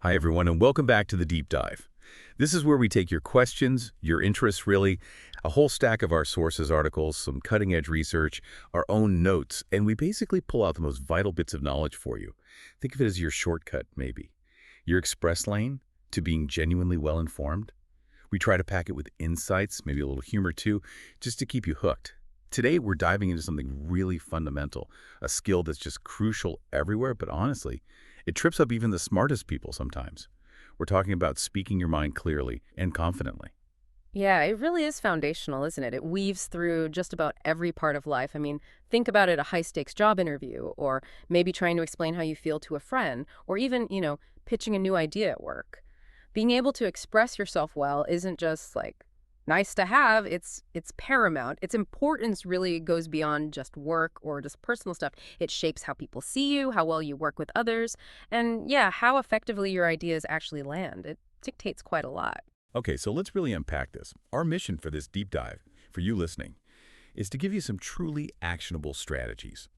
Hi, everyone, and welcome back to the Deep Dive. This is where we take your questions, your interests, really, a whole stack of our sources, articles, some cutting-edge research, our own notes, and we basically pull out the most vital bits of knowledge for you. Think of it as your shortcut, maybe. Your express lane to being genuinely well-informed. We try to pack it with insights, maybe a little humor too, just to keep you hooked. Today, we're diving into something really fundamental, a skill that's just crucial everywhere, but honestly, it trips up even the smartest people sometimes. We're talking about speaking your mind clearly and confidently. Yeah, it really is foundational, isn't it? It weaves through just about every part of life. I mean, think about it, a high-stakes job interview, or maybe trying to explain how you feel to a friend, or even, pitching a new idea at work. Being able to express yourself well isn't just like nice to have, it's paramount. Its importance really goes beyond just work or just personal stuff. It shapes how people see you, how well you work with others, and yeah, how effectively your ideas actually land. It dictates quite a lot. Okay, so let's really unpack this. Our mission for this deep dive, for you listening, is to give you some truly actionable strategies,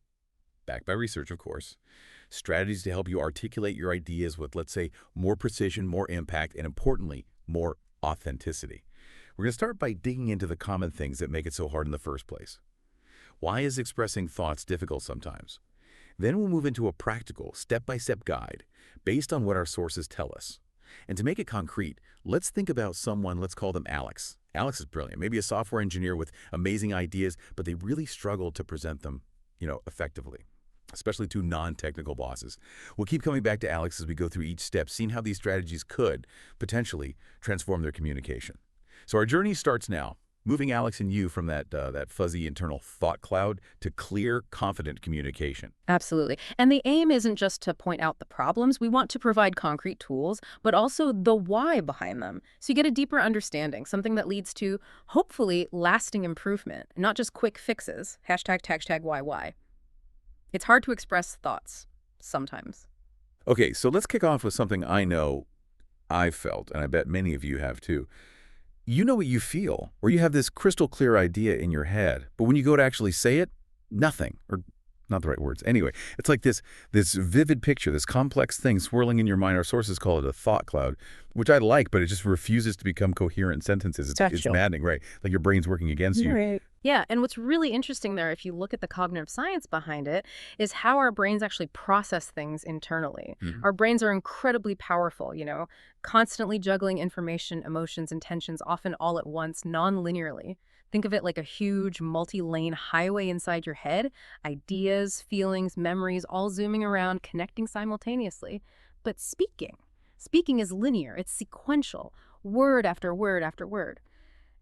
backed by research, of course. Strategies to help you articulate your ideas with, let's say, more precision, more impact, and importantly, more authenticity. We're going to start by digging into the common things that make it so hard in the first place. Why is expressing thoughts difficult sometimes? Then we'll move into a practical, step-by-step guide based on what our sources tell us. And to make it concrete, let's think about someone, let's call them Alex. Alex is brilliant, maybe a software engineer with amazing ideas, but they really struggle to present them, effectively, especially to non-technical bosses. We'll keep coming back to Alex as we go through each step, seeing how these strategies could potentially transform their communication. So our journey starts now, moving Alex and you from that fuzzy internal thought cloud to clear, confident communication. Absolutely. And the aim isn't just to point out the problems. We want to provide concrete tools, but also the why behind them. So you get a deeper understanding, something that leads to, hopefully, lasting improvement, not just quick fixes. Hashtag why. It's hard to express thoughts, sometimes. Okay, so let's kick off with something I know I've felt, and I bet many of you have too. You know what you feel, or you have this crystal clear idea in your head, but when you go to actually say it, nothing, or not the right words. Anyway, it's like this vivid picture, this complex thing swirling in your mind. Our sources call it a thought cloud, which I like, but it just refuses to become coherent sentences. It's maddening, right? Like your brain's working against you. Right. Yeah, and what's really interesting there, if you look at the cognitive science behind it, is how our brains actually process things internally. Mhm. Our brains are incredibly powerful, constantly juggling information, emotions, and tensions, often all at once, non-linearly. Think of it like a huge multi-lane highway inside your head, ideas, feelings, memories, all zooming around, connecting simultaneously. But speaking is linear, it's sequential, word after word after word.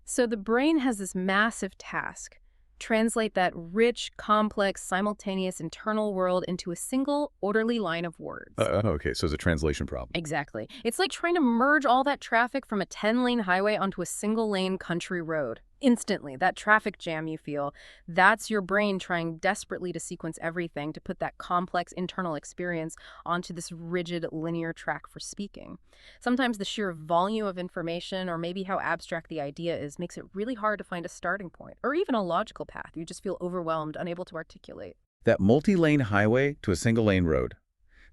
So the brain has this massive task. Translate that rich, complex, simultaneous internal world into a single, orderly line of words. Okay, so it's a translation problem. Exactly. It's like trying to merge all that traffic from a 10-lane highway onto a single-lane country road. Instantly, that traffic jam you feel, that's your brain trying desperately to sequence everything to put that complex internal experience onto this rigid linear track for speaking. Sometimes the sheer volume of information or maybe how abstract the idea is makes it really hard to find a starting point or even a logical path. You just feel overwhelmed, unable to articulate. That multi-lane highway to a single-lane road.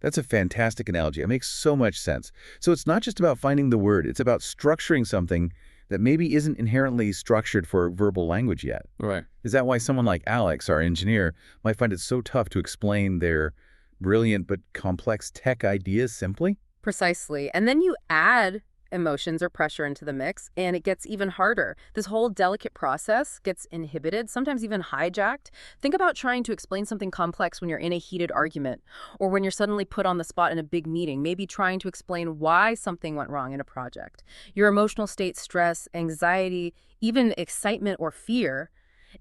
That's a fantastic analogy. It makes so much sense. So it's not just about finding the word. It's about structuring something that maybe isn't inherently structured for verbal language yet. Right. Is that why someone like Alex, our engineer, might find it so tough to explain their brilliant but complex tech ideas simply? Precisely. And then you add emotions or pressure into the mix, and it gets even harder. This whole delicate process gets inhibited, sometimes even hijacked. Think about trying to explain something complex when you're in a heated argument, or when you're suddenly put on the spot in a big meeting, maybe trying to explain why something went wrong in a project. Your emotional state, stress, anxiety, even excitement or fear,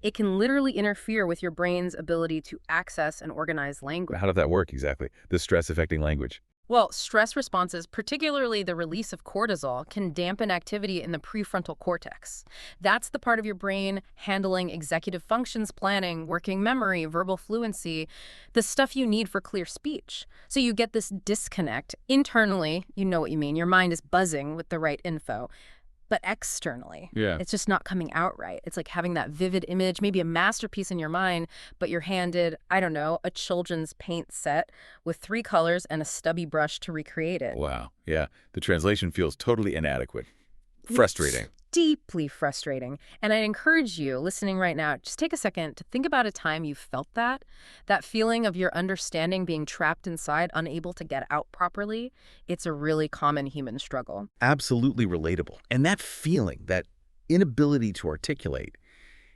it can literally interfere with your brain's ability to access and organize language. How does that work exactly? The stress affecting language. Well, stress responses, particularly the release of cortisol, can dampen activity in the prefrontal cortex. That's the part of your brain handling executive functions, planning, working memory, verbal fluency, the stuff you need for clear speech. So you get this disconnect. Internally, you know what you mean. Your mind is buzzing with the right info. but externally. Yeah. It's just not coming out right. It's like having that vivid image, maybe a masterpiece in your mind, but you're handed, I don't know, a children's paint set with 3 colors and a stubby brush to recreate it. Wow. Yeah. The translation feels totally inadequate. Frustrating. Deeply frustrating. And I encourage you, listening right now, just take a second to think about a time you felt that feeling of your understanding being trapped inside, unable to get out properly. It's a really common human struggle. Absolutely relatable. And that feeling, that inability to articulate,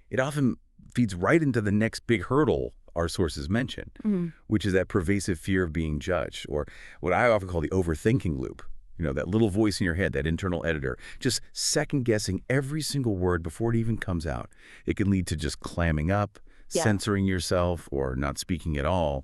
it often feeds right into the next big hurdle our sources mention, which is that pervasive fear of being judged, or what I often call the overthinking loop. You know, that little voice in your head, that internal editor, just second-guessing every single word before it even comes out. It can lead to just clamming up, censoring yourself, or not speaking at all.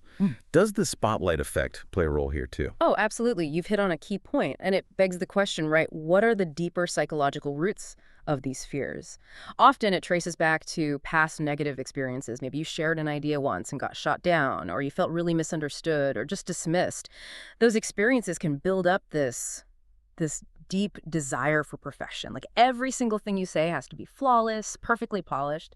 Does the spotlight effect play a role here, too? Oh, absolutely. You've hit on a key point, and it begs the question, right? What are the deeper psychological roots of these fears? Often it traces back to past negative experiences. Maybe you shared an idea once and got shot down, or you felt really misunderstood or just dismissed. Those experiences can build up this deep desire for perfection. Like every single thing you say has to be flawless, perfectly polished.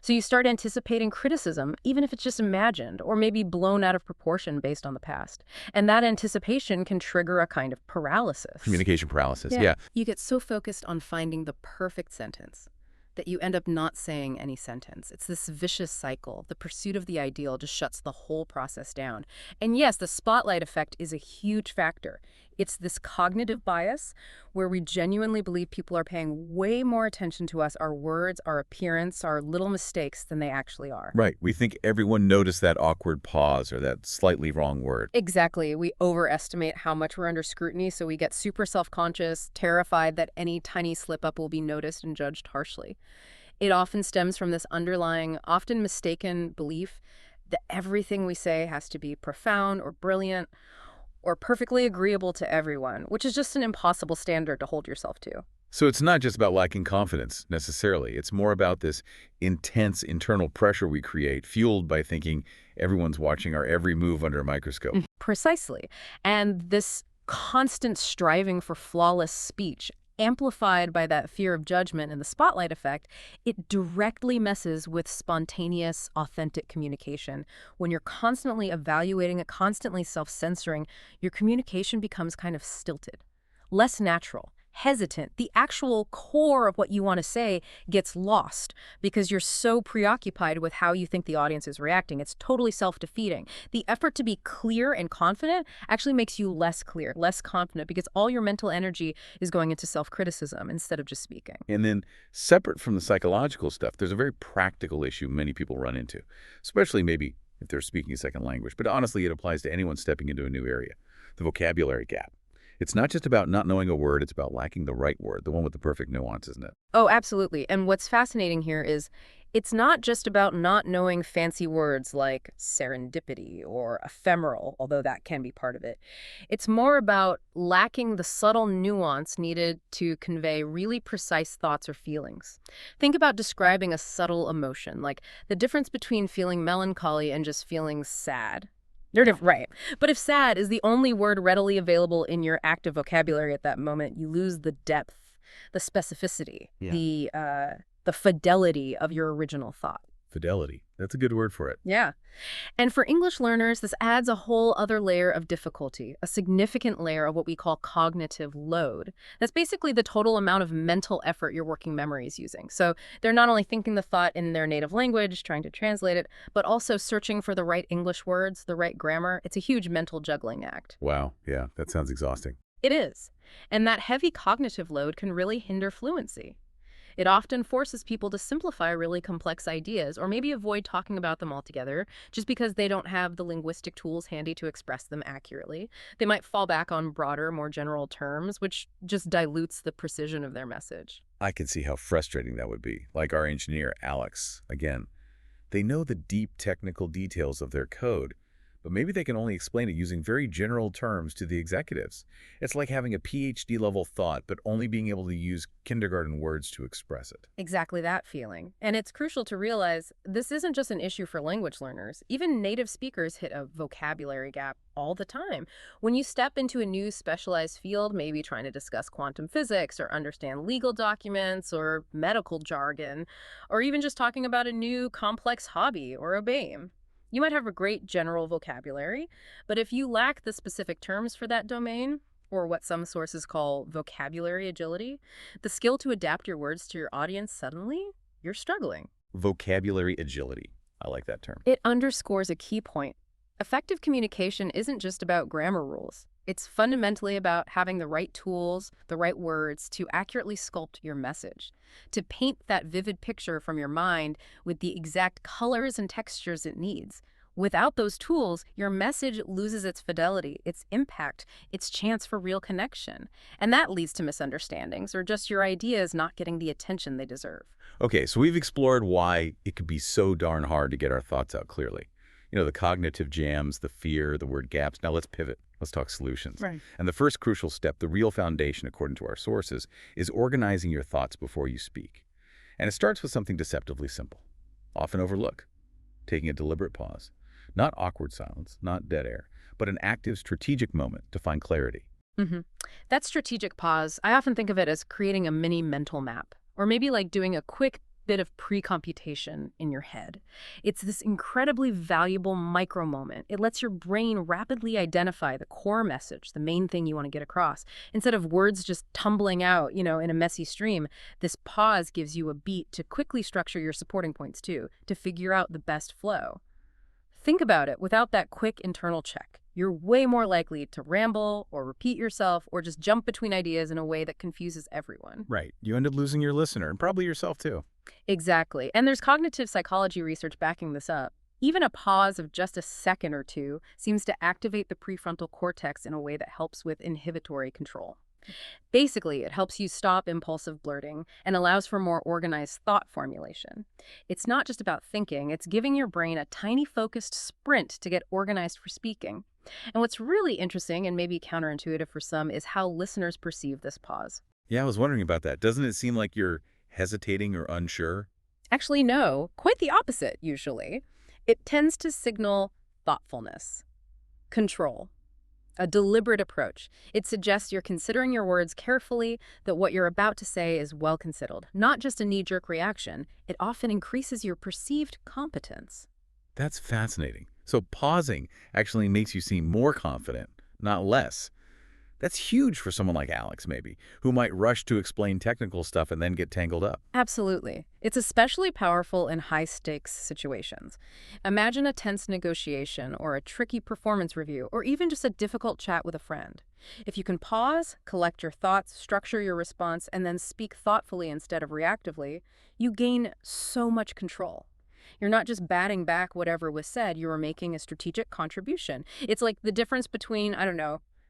So you start anticipating criticism, even if it's just imagined or maybe blown out of proportion based on the past. And that anticipation can trigger a kind of paralysis. Communication paralysis, yeah. You get so focused on finding the perfect sentence that you end up not saying any sentence. It's this vicious cycle. The pursuit of the ideal just shuts the whole process down. And yes, the spotlight effect is a huge factor. It's this cognitive bias where we genuinely believe people are paying way more attention to us, our words, our appearance, our little mistakes than they actually are. Right. We think everyone noticed that awkward pause or that slightly wrong word. Exactly. We overestimate how much we're under scrutiny, so we get super self-conscious, terrified that any tiny slip-up will be noticed and judged harshly. It often stems from this underlying, often mistaken belief that everything we say has to be profound or brilliant or perfectly agreeable to everyone, which is just an impossible standard to hold yourself to. So it's not just about lacking confidence, necessarily. It's more about this intense internal pressure we create, fueled by thinking everyone's watching our every move under a microscope. Precisely. And this constant striving for flawless speech, amplified by that fear of judgment and the spotlight effect, it directly messes with spontaneous, authentic communication. When you're constantly evaluating it, constantly self-censoring, your communication becomes kind of stilted, less natural, hesitant. The actual core of what you want to say gets lost because you're so preoccupied with how you think the audience is reacting. It's totally self-defeating. The effort to be clear and confident actually makes you less clear, less confident, because all your mental energy is going into self-criticism instead of just speaking. And then, separate from the psychological stuff, there's a very practical issue many people run into, especially maybe if they're speaking a second language. But honestly, it applies to anyone stepping into a new area: the vocabulary gap. It's not just about not knowing a word, it's about lacking the right word, the one with the perfect nuance, isn't it? Oh, absolutely. And what's fascinating here is it's not just about not knowing fancy words like serendipity or ephemeral, although that can be part of it. It's more about lacking the subtle nuance needed to convey really precise thoughts or feelings. Think about describing a subtle emotion, like the difference between feeling melancholy and just feeling sad. They're different, right? But if sad is the only word readily available in your active vocabulary at that moment, you lose the depth, the specificity, the fidelity of your original thought. Fidelity. That's a good word for it. Yeah. And for English learners, this adds a whole other layer of difficulty, a significant layer of what we call cognitive load. That's basically the total amount of mental effort your working memory is using. So they're not only thinking the thought in their native language, trying to translate it, but also searching for the right English words, the right grammar. It's a huge mental juggling act. Wow. Yeah, that sounds exhausting. It is. And that heavy cognitive load can really hinder fluency. It often forces people to simplify really complex ideas or maybe avoid talking about them altogether just because they don't have the linguistic tools handy to express them accurately. They might fall back on broader, more general terms, which just dilutes the precision of their message. I can see how frustrating that would be. Like our engineer, Alex. Again, they know the deep technical details of their code, but maybe they can only explain it using very general terms to the executives. It's like having a PhD-level thought, but only being able to use kindergarten words to express it. Exactly that feeling. And it's crucial to realize this isn't just an issue for language learners. Even native speakers hit a vocabulary gap all the time. When you step into a new specialized field, maybe trying to discuss quantum physics or understand legal documents or medical jargon, or even just talking about a new complex hobby or a BAME. You might have a great general vocabulary, but if you lack the specific terms for that domain, or what some sources call vocabulary agility, the skill to adapt your words to your audience suddenly, you're struggling. Vocabulary agility. I like that term. It underscores a key point. Effective communication isn't just about grammar rules. It's fundamentally about having the right tools, the right words to accurately sculpt your message, to paint that vivid picture from your mind with the exact colors and textures it needs. Without those tools, your message loses its fidelity, its impact, its chance for real connection. And that leads to misunderstandings or just your ideas not getting the attention they deserve. Okay, so we've explored why it could be so darn hard to get our thoughts out clearly. The cognitive jams, the fear, the word gaps. Now let's pivot. Let's talk solutions. Right. And the first crucial step, the real foundation, according to our sources, is organizing your thoughts before you speak. And it starts with something deceptively simple, often overlooked, taking a deliberate pause. Not awkward silence, not dead air, but an active strategic moment to find clarity. Mm-hmm. That strategic pause, I often think of it as creating a mini mental map, or maybe like doing a quick bit of pre-computation in your head. It's this incredibly valuable micro moment. It lets your brain rapidly identify the core message, the main thing you want to get across. Instead of words just tumbling out, in a messy stream, this pause gives you a beat to quickly structure your supporting points too, to figure out the best flow. Think about it. Without that quick internal check, you're way more likely to ramble or repeat yourself or just jump between ideas in a way that confuses everyone. Right. You end up losing your listener and probably yourself too. Exactly. And there's cognitive psychology research backing this up. Even a pause of just a second or two seems to activate the prefrontal cortex in a way that helps with inhibitory control. Basically, it helps you stop impulsive blurting and allows for more organized thought formulation. It's not just about thinking, it's giving your brain a tiny focused sprint to get organized for speaking. And what's really interesting and maybe counterintuitive for some is how listeners perceive this pause. Yeah, I was wondering about that. Doesn't it seem like you're hesitating or unsure? Actually, no, quite the opposite, usually. It tends to signal thoughtfulness, control, a deliberate approach. It suggests you're considering your words carefully, that what you're about to say is well considered, not just a knee-jerk reaction. It often increases your perceived competence. That's fascinating. So pausing actually makes you seem more confident, not less. That's huge for someone like Alex, maybe, who might rush to explain technical stuff and then get tangled up. Absolutely. It's especially powerful in high-stakes situations. Imagine a tense negotiation or a tricky performance review or even just a difficult chat with a friend. If you can pause, collect your thoughts, structure your response, and then speak thoughtfully instead of reactively, you gain so much control. You're not just batting back whatever was said, you are making a strategic contribution. It's like the difference between,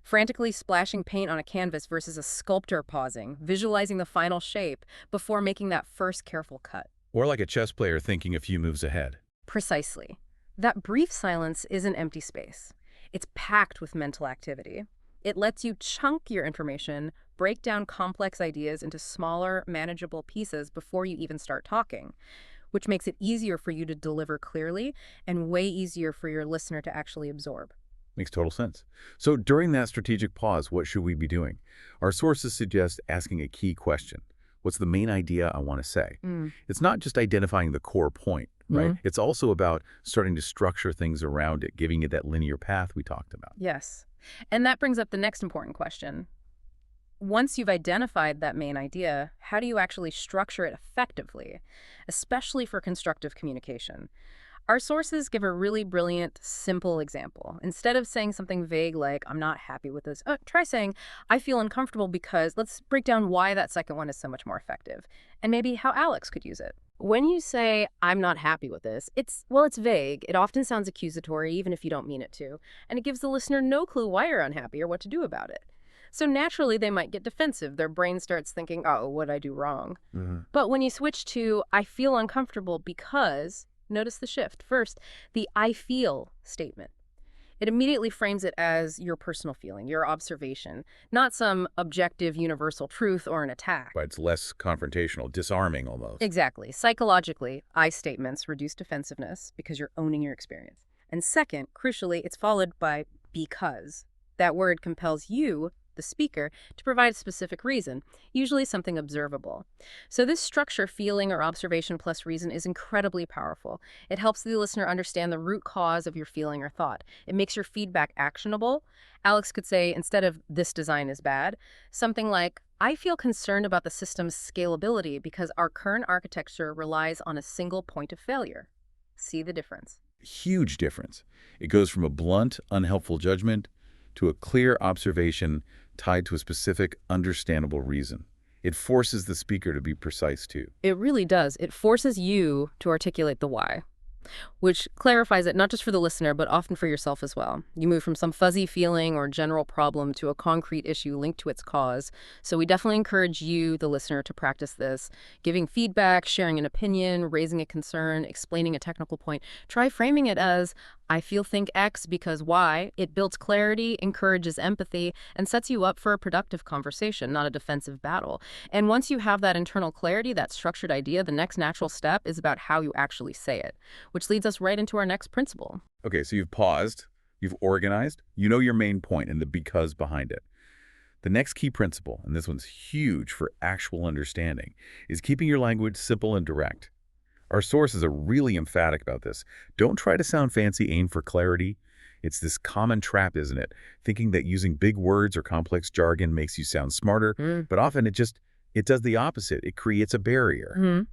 frantically splashing paint on a canvas versus a sculptor pausing, visualizing the final shape before making that first careful cut. Or like a chess player thinking a few moves ahead. Precisely. That brief silence isn't empty space. It's packed with mental activity. It lets you chunk your information, break down complex ideas into smaller, manageable pieces before you even start talking, which makes it easier for you to deliver clearly and way easier for your listener to actually absorb. Makes total sense. So during that strategic pause, what should we be doing? Our sources suggest asking a key question. What's the main idea I want to say? It's not just identifying the core point, right? It's also about starting to structure things around it, giving it that linear path we talked about. Yes. And that brings up the next important question. Once you've identified that main idea, how do you actually structure it effectively, especially for constructive communication? Our sources give a really brilliant, simple example. Instead of saying something vague like, I'm not happy with this, try saying, I feel uncomfortable because, let's break down why that second one is so much more effective, and maybe how Alex could use it. When you say, I'm not happy with this, it's vague. It often sounds accusatory, even if you don't mean it to, and it gives the listener no clue why you're unhappy or what to do about it. So naturally, they might get defensive. Their brain starts thinking, oh, what'd I do wrong? But when you switch to, I feel uncomfortable because, notice the shift. First, the I feel statement. It immediately frames it as your personal feeling, your observation, not some objective universal truth or an attack. But it's less confrontational, disarming almost. Exactly. Psychologically, I statements reduce defensiveness because you're owning your experience. And second, crucially, it's followed by because. That word compels you, the speaker, to provide a specific reason, usually something observable. So this structure, feeling or observation plus reason, is incredibly powerful. It helps the listener understand the root cause of your feeling or thought. It makes your feedback actionable. Alex could say, instead of "this design is bad," something like, "I feel concerned about the system's scalability because our current architecture relies on a single point of failure." See the difference? Huge difference. It goes from a blunt, unhelpful judgment to a clear observation tied to a specific, understandable reason. It forces the speaker to be precise, too. It really does. It forces you to articulate the why, which clarifies it not just for the listener, but often for yourself as well. You move from some fuzzy feeling or general problem to a concrete issue linked to its cause. So we definitely encourage you, the listener, to practice this. Giving feedback, sharing an opinion, raising a concern, explaining a technical point. Try framing it as, "I think X because Y." It builds clarity, encourages empathy, and sets you up for a productive conversation, not a defensive battle. And once you have that internal clarity, that structured idea, the next natural step is about how you actually say it, which leads us right into our next principle. Okay, so you've paused, you've organized, you know your main point and the because behind it. The next key principle, and this one's huge for actual understanding, is keeping your language simple and direct. Our sources are really emphatic about this. Don't try to sound fancy, aim for clarity. It's this common trap, isn't it? Thinking that using big words or complex jargon makes you sound smarter, but often it does the opposite. It creates a barrier.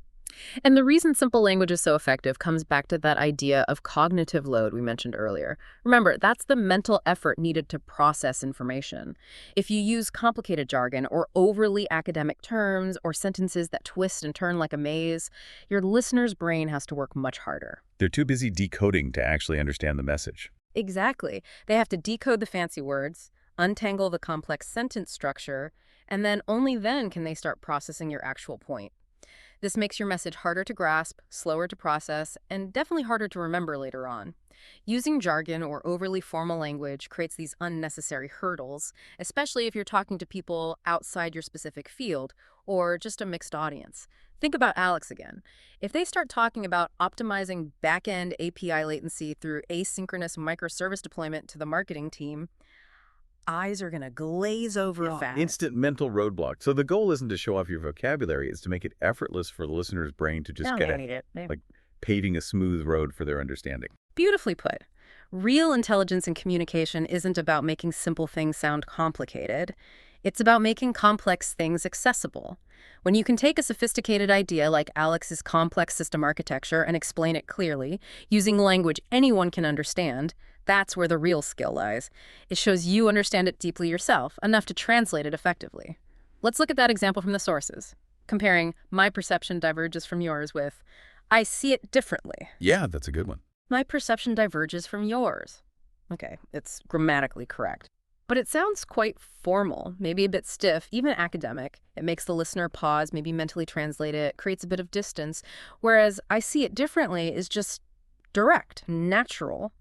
And the reason simple language is so effective comes back to that idea of cognitive load we mentioned earlier. Remember, that's the mental effort needed to process information. If you use complicated jargon or overly academic terms or sentences that twist and turn like a maze, your listener's brain has to work much harder. They're too busy decoding to actually understand the message. Exactly. They have to decode the fancy words, untangle the complex sentence structure, and then only then can they start processing your actual point. This makes your message harder to grasp, slower to process, and definitely harder to remember later on. Using jargon or overly formal language creates these unnecessary hurdles, especially if you're talking to people outside your specific field or just a mixed audience. Think about Alex again. If they start talking about optimizing back-end API latency through asynchronous microservice deployment to the marketing team, eyes are going to glaze over fast. Instant mental roadblock. So the goal isn't to show off your vocabulary, it's to make it effortless for the listener's brain to just get it, like paving a smooth road for their understanding. Beautifully put. Real intelligence in communication isn't about making simple things sound complicated. It's about making complex things accessible. When you can take a sophisticated idea like Alex's complex system architecture and explain it clearly, using language anyone can understand, that's where the real skill lies. It shows you understand it deeply yourself, enough to translate it effectively. Let's look at that example from the sources, comparing "my perception diverges from yours" with "I see it differently." Yeah, that's a good one. My perception diverges from yours. Okay, it's grammatically correct. But it sounds quite formal, maybe a bit stiff, even academic. It makes the listener pause, maybe mentally translate it, creates a bit of distance, whereas "I see it differently" is just direct, natural.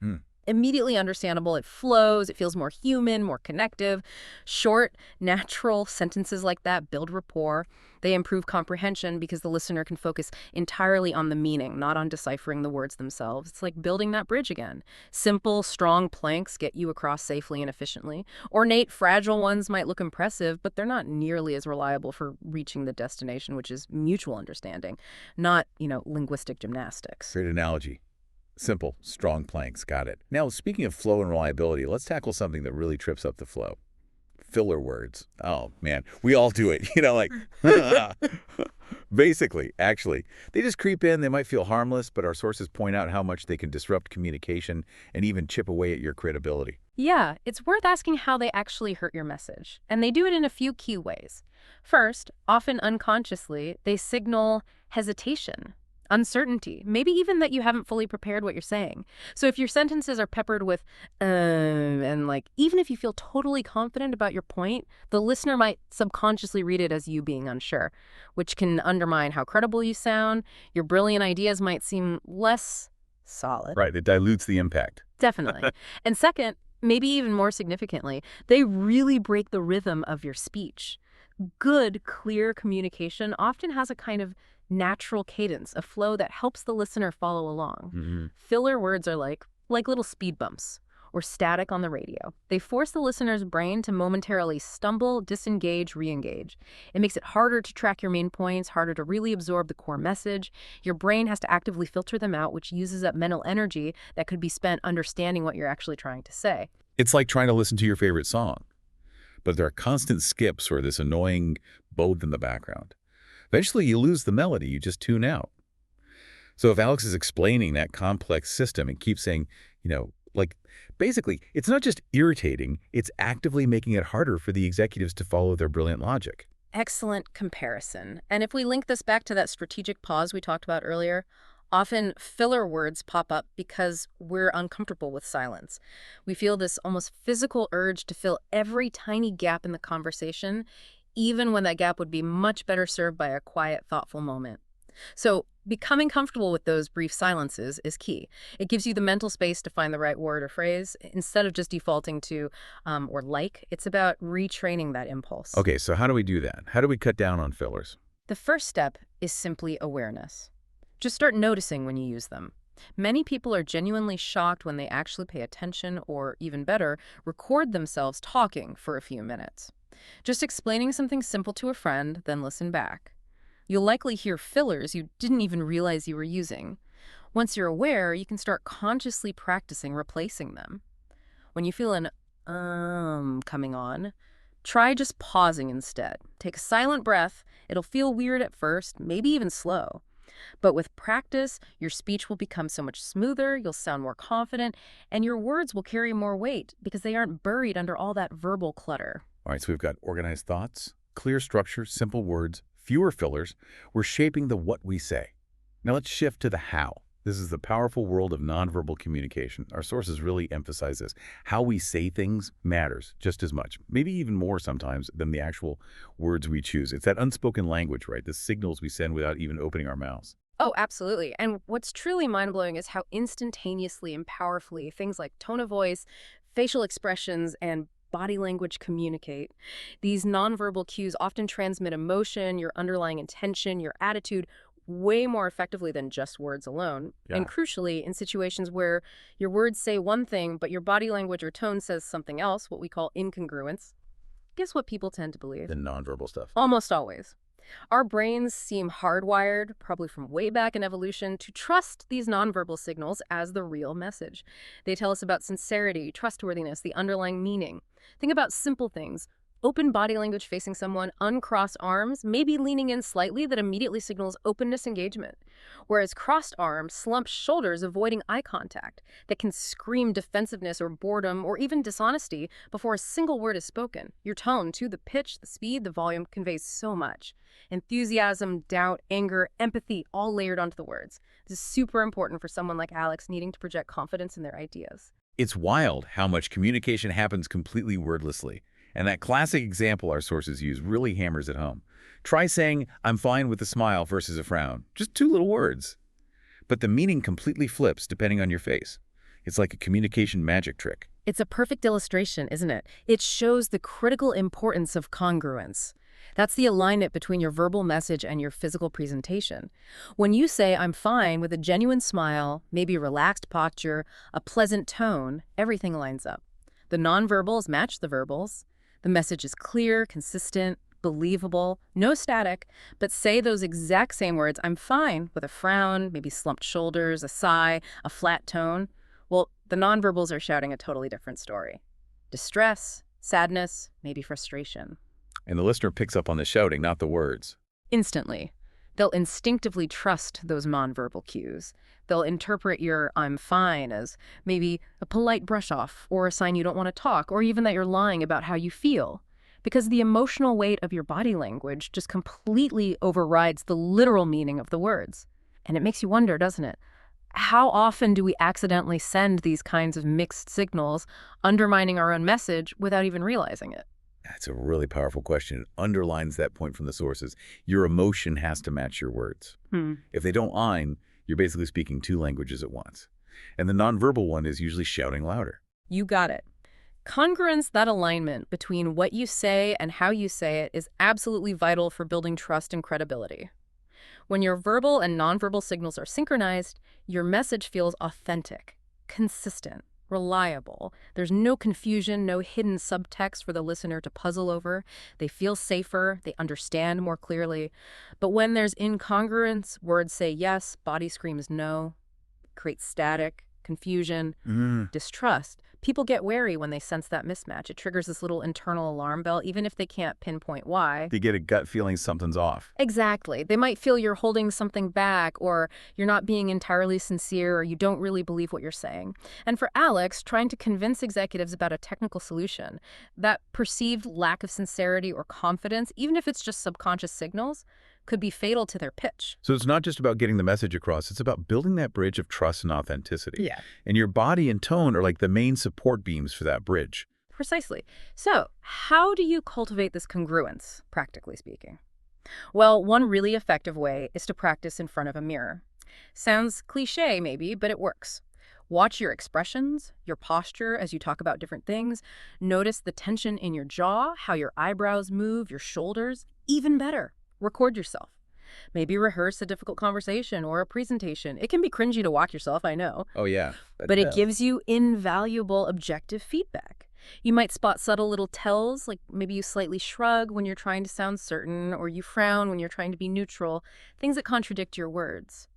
Immediately understandable. It flows. It feels more human, more connective. Short, natural sentences like that build rapport. They improve comprehension because the listener can focus entirely on the meaning, not on deciphering the words themselves. It's like building that bridge again. Simple, strong planks get you across safely and efficiently. Ornate, fragile ones might look impressive, but they're not nearly as reliable for reaching the destination, which is mutual understanding, not, linguistic gymnastics. Great analogy. Simple, strong planks. Got it. Now, speaking of flow and reliability, let's tackle something that really trips up the flow. Filler words. Oh, man. We all do it. Basically, actually. They just creep in. They might feel harmless, but our sources point out how much they can disrupt communication and even chip away at your credibility. Yeah, it's worth asking how they actually hurt your message. And they do it in a few key ways. First, often unconsciously, they signal hesitation, uncertainty, maybe even that you haven't fully prepared what you're saying. So if your sentences are peppered with, and even if you feel totally confident about your point, the listener might subconsciously read it as you being unsure, which can undermine how credible you sound. Your brilliant ideas might seem less Solid. Right, it dilutes the impact. Definitely. And second, maybe even more significantly, they really break the rhythm of your speech. Good, clear communication often has a kind of natural cadence, a flow that helps the listener follow along. Hmm. Filler words are like little speed bumps or static on the radio. They force the listener's brain to momentarily stumble, disengage, re-engage. It makes it harder to track your main points, harder to really absorb the core message. Your brain has to actively filter them out, which uses up mental energy that could be spent understanding what you're actually trying to say. It's like trying to listen to your favorite song, but there are constant skips or this annoying bowed in the background. Eventually, you lose the melody, you just tune out. So if Alex is explaining that complex system and keeps saying, like, basically, it's not just irritating, it's actively making it harder for the executives to follow their brilliant logic. Excellent comparison. And if we link this back to that strategic pause we talked about earlier, often filler words pop up because we're uncomfortable with silence. We feel this almost physical urge to fill every tiny gap in the conversation, even when that gap would be much better served by a quiet, thoughtful moment. So, becoming comfortable with those brief silences is key. It gives you the mental space to find the right word or phrase instead of just defaulting to or like. It's about retraining that impulse. Okay, so how do we do that? How do we cut down on fillers? The first step is simply awareness. Just start noticing when you use them. Many people are genuinely shocked when they actually pay attention or, even better, record themselves talking for a few minutes. Just explaining something simple to a friend, then listen back. You'll likely hear fillers you didn't even realize you were using. Once you're aware, you can start consciously practicing replacing them. When you feel an coming on, try just pausing instead. Take a silent breath. It'll feel weird at first, maybe even slow. But with practice, your speech will become so much smoother, you'll sound more confident, and your words will carry more weight because they aren't buried under all that verbal clutter. All right, so we've got organized thoughts, clear structure, simple words, fewer fillers. We're shaping the what we say. Now let's shift to the how. This is the powerful world of nonverbal communication. Our sources really emphasize this. How we say things matters just as much, maybe even more sometimes than the actual words we choose. It's that unspoken language, right? The signals we send without even opening our mouths. Oh, absolutely. And what's truly mind-blowing is how instantaneously and powerfully things like tone of voice, facial expressions, and body language communicate. These nonverbal cues often transmit emotion, your underlying intention, your attitude, way more effectively than just words alone. Yeah. And crucially, in situations where your words say one thing, but your body language or tone says something else, what we call incongruence, guess what people tend to believe? The nonverbal stuff. Almost always. Our brains seem hardwired, probably from way back in evolution, to trust these nonverbal signals as the real message. They tell us about sincerity, trustworthiness, the underlying meaning. Think about simple things. Open body language facing someone, uncrossed arms, maybe leaning in slightly, that immediately signals openness, engagement. Whereas crossed arms, slumped shoulders, avoiding eye contact, that can scream defensiveness or boredom or even dishonesty before a single word is spoken. Your tone, too, the pitch, the speed, the volume conveys so much. Enthusiasm, doubt, anger, empathy, all layered onto the words. This is super important for someone like Alex needing to project confidence in their ideas. It's wild how much communication happens completely wordlessly. And that classic example our sources use really hammers it home. Try saying, "I'm fine," with a smile versus a frown. Just two little words. But the meaning completely flips depending on your face. It's like a communication magic trick. It's a perfect illustration, isn't it? It shows the critical importance of congruence. That's the alignment between your verbal message and your physical presentation. When you say, "I'm fine," with a genuine smile, maybe a relaxed posture, a pleasant tone, everything lines up. The nonverbals match the verbals. The message is clear, consistent, believable, no static, but say those exact same words, "I'm fine," with a frown, maybe slumped shoulders, a sigh, a flat tone. Well, the nonverbals are shouting a totally different story. Distress, sadness, maybe frustration. And the listener picks up on the shouting, not the words. Instantly. They'll instinctively trust those nonverbal cues. They'll interpret your "I'm fine" as maybe a polite brush-off or a sign you don't want to talk, or even that you're lying about how you feel. Because the emotional weight of your body language just completely overrides the literal meaning of the words. And it makes you wonder, doesn't it? How often do we accidentally send these kinds of mixed signals, undermining our own message without even realizing it? That's a really powerful question. It underlines that point from the sources. Your emotion has to match your words. If they don't align, you're basically speaking two languages at once. and the nonverbal one is usually shouting louder. You got it. Congruence, that alignment between what you say and how you say it, is absolutely vital for building trust and credibility. When your verbal and nonverbal signals are synchronized, your message feels authentic, consistent, reliable. There's no confusion, no hidden subtext for the listener to puzzle over. They feel safer, they understand more clearly. But when there's incongruence, words say yes, body screams no, creates static, confusion, distrust. People get wary when they sense that mismatch. It triggers this little internal alarm bell, even if they can't pinpoint why. They get a gut feeling something's off. Exactly. They might feel you're holding something back, or you're not being entirely sincere, or you don't really believe what you're saying. And for Alex, trying to convince executives about a technical solution, that perceived lack of sincerity or confidence, even if it's just subconscious signals, could be fatal to their pitch. So it's not just about getting the message across, it's about building that bridge of trust and authenticity. Yeah. And your body and tone are like the main support beams for that bridge. Precisely. So, how do you cultivate this congruence, practically speaking? Well, one really effective way is to practice in front of a mirror. Sounds cliche, maybe, but it works. Watch your expressions, your posture as you talk about different things. Notice the tension in your jaw, how your eyebrows move, your shoulders. Even better, record yourself. Maybe rehearse a difficult conversation or a presentation. It can be cringy to watch yourself, I know. Oh, yeah. But it gives you invaluable objective feedback. You might spot subtle little tells, like maybe you slightly shrug when you're trying to sound certain, or you frown when you're trying to be neutral, things that contradict your words.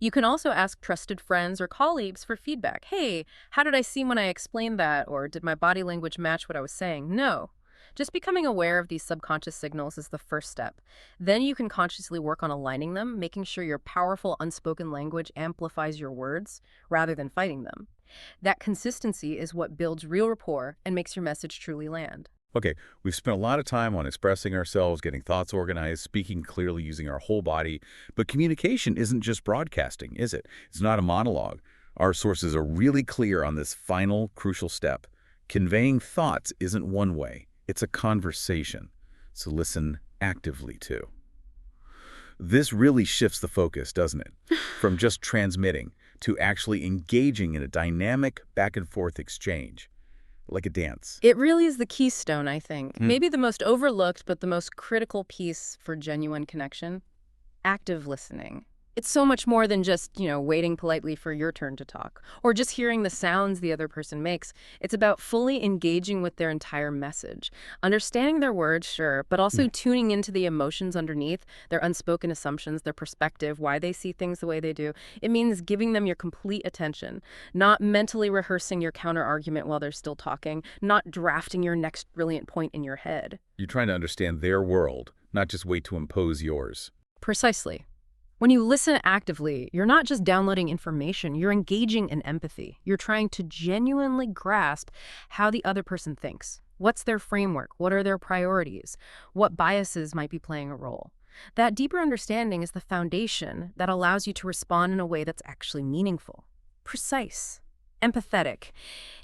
You can also ask trusted friends or colleagues for feedback. Hey, how did I seem when I explained that? Or did my body language match what I was saying? No. Just becoming aware of these subconscious signals is the first step. Then you can consciously work on aligning them, making sure your powerful unspoken language amplifies your words rather than fighting them. That consistency is what builds real rapport and makes your message truly land. Okay, we've spent a lot of time on expressing ourselves, getting thoughts organized, speaking clearly using our whole body. But communication isn't just broadcasting, is it? It's not a monologue. Our sources are really clear on this final, crucial step. Conveying thoughts isn't one way. It's a conversation, so listen actively too. This really shifts the focus, doesn't it? From just transmitting to actually engaging in a dynamic back-and-forth exchange, like a dance. It really is the keystone, I think. Maybe the most overlooked, but the most critical piece for genuine connection. Active listening. It's so much more than just, waiting politely for your turn to talk, or just hearing the sounds the other person makes. It's about fully engaging with their entire message, understanding their words, sure, but also tuning into the emotions underneath, their unspoken assumptions, their perspective, why they see things the way they do. It means giving them your complete attention, not mentally rehearsing your counter-argument while they're still talking, not drafting your next brilliant point in your head. You're trying to understand their world, not just wait to impose yours. Precisely. When you listen actively, you're not just downloading information, you're engaging in empathy. You're trying to genuinely grasp how the other person thinks. What's their framework? What are their priorities? What biases might be playing a role? That deeper understanding is the foundation that allows you to respond in a way that's actually meaningful, precise, empathetic.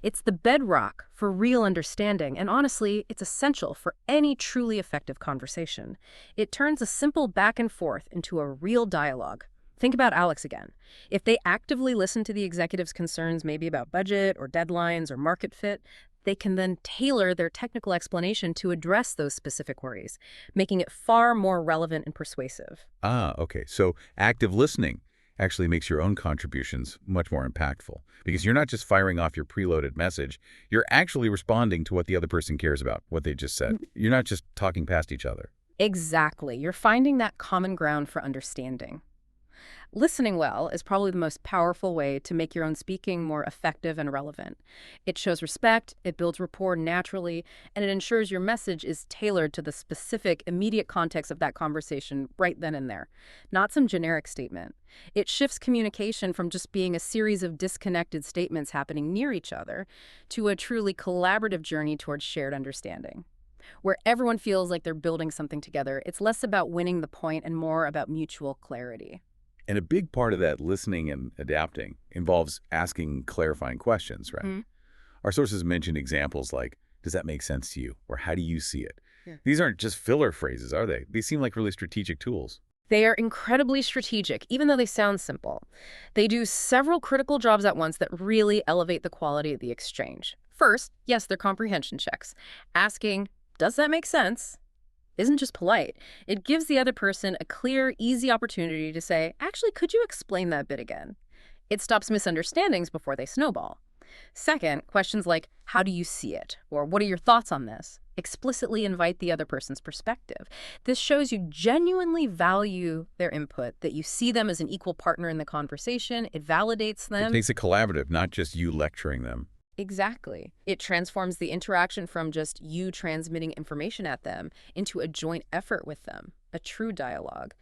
It's the bedrock for real understanding, and honestly, it's essential for any truly effective conversation. It turns a simple back and forth into a real dialogue. Think about Alex again. If they actively listen to the executive's concerns, maybe about budget or deadlines or market fit, they can then tailor their technical explanation to address those specific worries, making it far more relevant and persuasive. Ah, okay. So active listening actually makes your own contributions much more impactful, because you're not just firing off your preloaded message, you're actually responding to what the other person cares about, what they just said. You're not just talking past each other. Exactly. You're finding that common ground for understanding. Listening well is probably the most powerful way to make your own speaking more effective and relevant. It shows respect, it builds rapport naturally, and it ensures your message is tailored to the specific, immediate context of that conversation right then and there, not some generic statement. It shifts communication from just being a series of disconnected statements happening near each other to a truly collaborative journey towards shared understanding, where everyone feels like they're building something together. It's less about winning the point and more about mutual clarity. And a big part of that listening and adapting involves asking clarifying questions, right? Our sources mention examples like, does that make sense to you? Or how do you see it? Yeah. These aren't just filler phrases, are they? They seem like really strategic tools. They are incredibly strategic, even though they sound simple. They do several critical jobs at once that really elevate the quality of the exchange. First, yes, they're comprehension checks. Asking, does that make sense? Isn't just polite. It gives the other person a clear, easy opportunity to say, actually, could you explain that bit again? It stops misunderstandings before they snowball. Second, questions like, how do you see it? Or what are your thoughts on this? Explicitly invite the other person's perspective. This shows you genuinely value their input, that you see them as an equal partner in the conversation. It validates It them. makes it collaborative, not just you lecturing them. Exactly. It transforms the interaction from just you transmitting information at them into a joint effort with them, a true dialogue.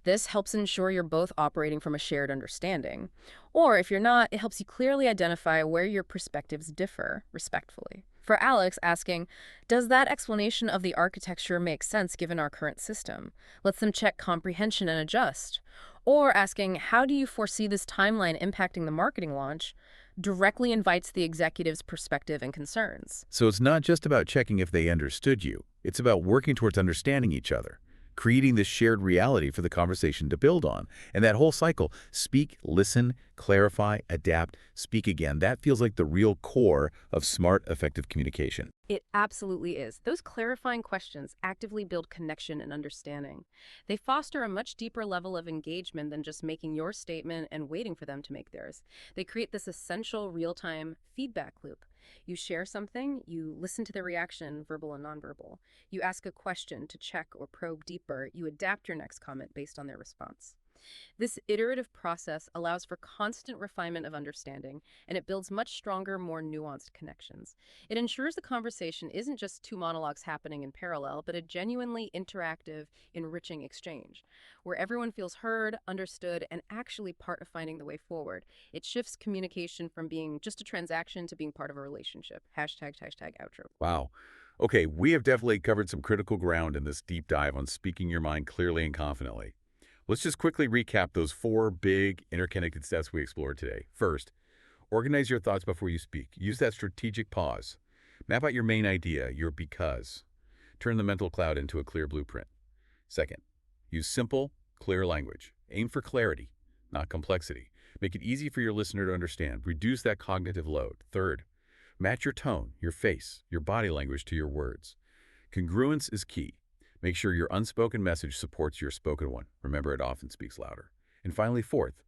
This helps ensure you're both operating from a shared understanding. Or if you're not, it helps you clearly identify where your perspectives differ, respectfully. For Alex, asking, does that explanation of the architecture make sense given our current system? Lets them check comprehension and adjust. Or asking, how do you foresee this timeline impacting the marketing launch? Directly invites the executive's perspective and concerns. So it's not just about checking if they understood you. It's about working towards understanding each other, creating this shared reality for the conversation to build on. And that whole cycle, speak, listen, clarify, adapt, speak again, that feels like the real core of smart, effective communication. It absolutely is. Those clarifying questions actively build connection and understanding. They foster a much deeper level of engagement than just making your statement and waiting for them to make theirs. They create this essential real-time feedback loop. You share something, you listen to their reaction, verbal and nonverbal. You ask a question to check or probe deeper, you adapt your next comment based on their response. This iterative process allows for constant refinement of understanding, and it builds much stronger, more nuanced connections. It ensures the conversation isn't just two monologues happening in parallel, but a genuinely interactive, enriching exchange, where everyone feels heard, understood, and actually part of finding the way forward. It shifts communication from being just a transaction to being part of a relationship. Hashtag outro. Wow. Okay, we have definitely covered some critical ground in this deep dive on speaking your mind clearly and confidently. Let's just quickly recap those 4 big interconnected steps we explored today. First, organize your thoughts before you speak. Use that strategic pause. Map out your main idea, your because. Turn the mental cloud into a clear blueprint. Second, use simple, clear language. Aim for clarity, not complexity. Make it easy for your listener to understand. Reduce that cognitive load. Third, match your tone, your face, your body language to your words. Congruence is key. Make sure your unspoken message supports your spoken one. Remember, it often speaks louder. And finally, fourth,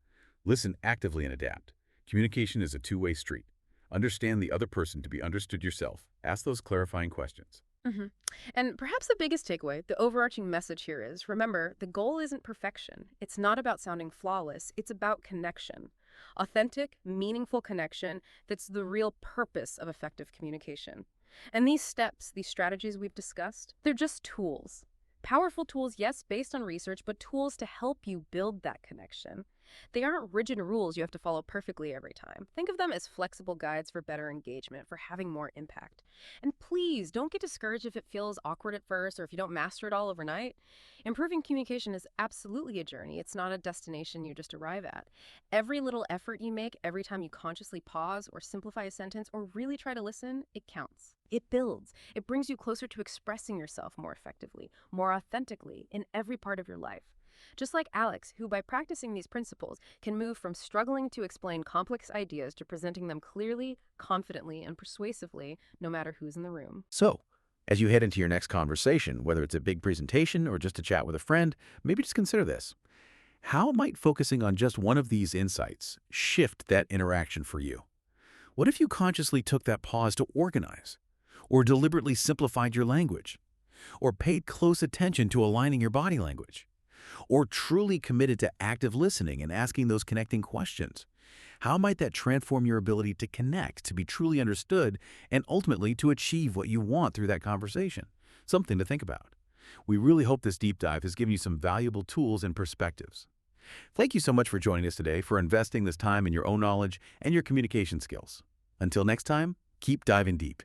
listen actively and adapt. Communication is a two-way street. Understand the other person to be understood yourself. Ask those clarifying questions. hmm And perhaps the biggest takeaway, the overarching message here is, remember, the goal isn't perfection. It's not about sounding flawless. It's about connection. Authentic, meaningful connection that's the real purpose of effective communication. And these steps, these strategies we've discussed, they're just tools. Powerful tools, yes, based on research, but tools to help you build that connection. They aren't rigid rules you have to follow perfectly every time. Think of them as flexible guides for better engagement, for having more impact. And please, don't get discouraged if it feels awkward at first or if you don't master it all overnight. Improving communication is absolutely a journey. It's not a destination you just arrive at. Every little effort you make, every time you consciously pause or simplify a sentence or really try to listen, it counts. It builds. It brings you closer to expressing yourself more effectively, more authentically in every part of your life. Just like Alex, who by practicing these principles can move from struggling to explain complex ideas to presenting them clearly, confidently, and persuasively, no matter who's in the room. So, as you head into your next conversation, whether it's a big presentation or just a chat with a friend, maybe just consider this. How might focusing on just one of these insights shift that interaction for you? What if you consciously took that pause to organize, or deliberately simplified your language, or paid close attention to aligning your body language, or truly committed to active listening and asking those connecting questions? How might that transform your ability to connect, to be truly understood, and ultimately to achieve what you want through that conversation? Something to think about. We really hope this deep dive has given you some valuable tools and perspectives. Thank you so much for joining us today, for investing this time in your own knowledge and your communication skills. Until next time, keep diving deep.